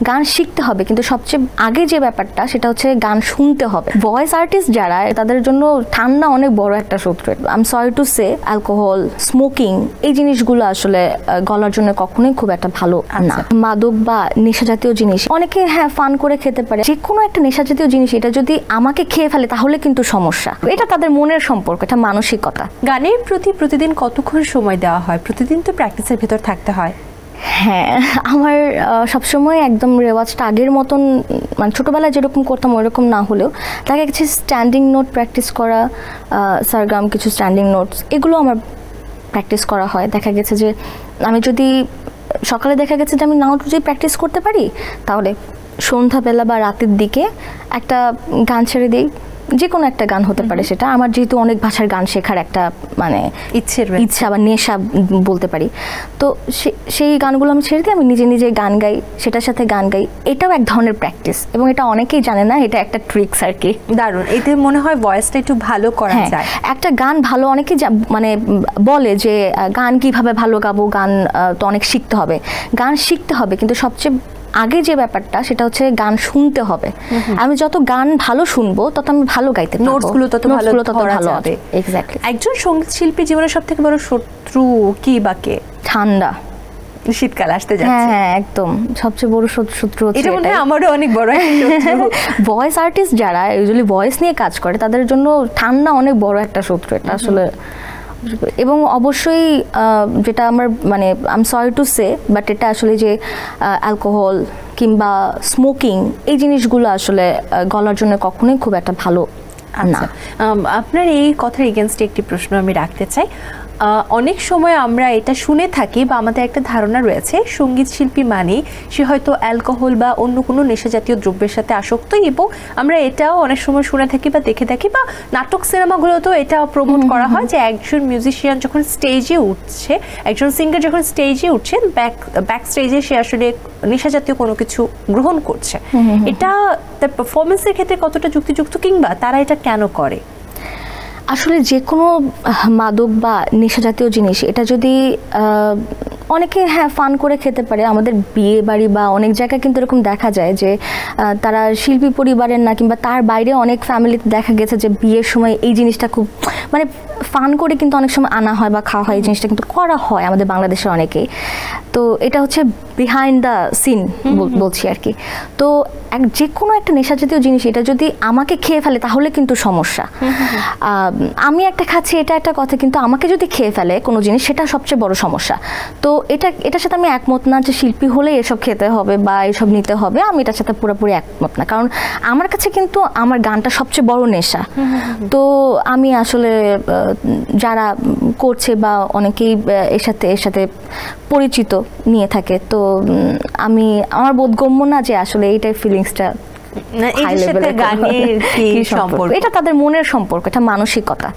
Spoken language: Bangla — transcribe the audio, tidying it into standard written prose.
গান শিখতে হবে, কিন্তু সবচেয়ে আগে যে ব্যাপারটা সেটা হচ্ছে গান শুনতে হবে। ভয়েস আর্টিস্ট যারা তাদের জন্য ঠান্ডা অনেক বড় একটা শত্রু। I am sorry to say, alcohol, smoking এই জিনিসগুলো আসলে গলার জন্য কখনোই খুব একটা ভালো না। মাদক বা নেশা জাতীয় জিনিস অনেকে ফান করে খেতে পারে, যে কোনো একটা নেশা জাতীয় জিনিস এটা যদি আমাকে খেয়ে ফেলে তাহলে কিন্তু সমস্যা। এটা তাদের মনের সম্পর্ক, এটা মানসিকতা। গানের প্রতি প্রতিদিন কতক্ষণ সময় দেওয়া হয়? প্রতিদিন তো প্র্যাকটিসের ভেতর থাকতে হয়। হ্যাঁ, আমার সবসময় একদম রেওয়াজটা আগের মতন, মানে ছোটোবেলায় যেরকম করতাম ওইরকম না হলেও তাকে কিছু স্ট্যান্ডিং নোট প্র্যাকটিস করা, সারগাম, কিছু স্ট্যান্ডিং নোটস, এগুলো আমার প্র্যাকটিস করা হয়। দেখা গেছে যে আমি যদি সকালে আমি নাও যদি প্র্যাকটিস করতে পারি, তাহলে সন্ধ্যাবেলা বা রাতের দিকে একটা গান ছেড়ে দিই, যে কোনো একটা গান হতে পারে সেটা। আমার যেহেতু অনেক ভাষার গান শেখার একটা মানে ইচ্ছা বা নেশা বলতে পারি, তো সেই গানগুলো আমি ছেড়ে দিই, আমি নিজে নিজে গান গাই, সেটার সাথে গান গাই। এটাও এক ধরনের প্র্যাকটিস, এবং এটা অনেকেই জানে না, এটা একটা ট্রিক্স আর কি। দারুণ। এতে মনে হয় ভয়েসটা একটু ভালো করা যায়। একটা গান ভালো, অনেকে মানে বলে যে গান কিভাবে ভালো গাবো, গান তো অনেক শিখতে হবে। গান শিখতে হবে, কিন্তু সবচেয়ে আগে যে ব্যাপারটা সেটা হচ্ছে গান শুনতে হবে। আমি যত গান ভালো শুনবো তত আমি ভালো গাইতে পারবো, নোটসগুলো তত ভালো হবে। এক্স্যাক্টলি। একজন সঙ্গীত শিল্পী জীবনের সবথেকে বড় শত্রু কি বা কে? ঠান্ডা। শীতকাল আসতে যাচ্ছে। হ্যাঁ, একদম সবচেয়ে বড় শত্রু হচ্ছে এটা। মনে হয় আমারও অনেক বড় একটা শত্রু। ভয়েস আর্টিস্ট যারা ইউজুয়ালি ভয়েস নিয়ে কাজ করে তাদের জন্য ঠান্ডা অনেক বড় একটা শত্রু এটা আসলে। এবং অবশ্যই যেটা আমার মানে I am sorry to say, but এটা আসলে যে অ্যালকোহল কিংবা স্মোকিং এই জিনিসগুলো আসলে গলার জন্য কখনোই খুব একটা ভালো না। আপনার এই কথার এগেনস্টে একটি প্রশ্ন আমি রাখতে চাই। অনেক সময় আমরা এটা শুনে থাকি বা আমাদের একটা ধারণা রয়েছে সঙ্গীত শিল্পী মানে সে হয়তো অ্যালকোহল বা অন্য কোনো নেশা জাতীয় দ্রব্যের সাথে আসক্ত, এবং আমরা এটাও অনেক সময় শুনে থাকি বা দেখে থাকি, বা নাটক সিনেমাগুলোতেও এটা প্রমোট করা হয় যে একজন মিউজিশিয়ান যখন স্টেজে উঠছে, একজন সিঙ্গার যখন স্টেজে উঠছে, ব্যাক স্টেজে সে আসলে নেশা জাতীয় কোনো কিছু গ্রহণ করছে। এটা তার পারফরমেন্সের ক্ষেত্রে কতটা যুক্তিযুক্ত, কিংবা তারা এটা কেন করে? আসলে যে কোনো মাদক বা নেশা জাতীয় জিনিস এটা যদি অনেকে ফান করে খেতে পারে। আমাদের বিয়ে বাড়ি বা অনেক জায়গায় কিন্তু এরকম দেখা যায় যে তারা শিল্পী পরিবারের না, কিংবা তার বাইরে অনেক ফ্যামিলিতে দেখা গেছে যে বিয়ের সময় এই জিনিসটা খুব মানে ফান করে কিন্তু অনেক সময় আনা হয় বা খাওয়া হয়, এই জিনিসটা কিন্তু করা হয় আমাদের বাংলাদেশের অনেকেই। তো এটা হচ্ছে বিহাইন্ড দ্য সিন বলছি আর কি। তো যে কোনো একটা নেশা জাতীয় জিনিস এটা যদি আমাকে খেয়ে ফেলে তাহলে কিন্তু সমস্যা। আমি একটা খাচ্ছি এটা একটা কথা, কিন্তু আমাকে যদি খেয়ে ফেলে কোনো জিনিস সেটা সবচেয়ে বড় সমস্যা। তো এটার সাথে আমি একমত না যে শিল্পী হলে এসব খেতে হবে বা এসব নিতে হবে, আমি এটার সাথে পুরোপুরি একমত না। কারণ আমার কাছে কিন্তু আমার গানটা সবচেয়ে বড় নেশা। তো আমি আসলে যারা করছে বা অনেকেই এর সাথে পরিচিত নিয়ে থাকে, তো আমার বোধগম্য না যে আসলে এইটাই ফিলিংসটা এটা তাদের মনের সম্পর্ক, এটা মানসিকতা।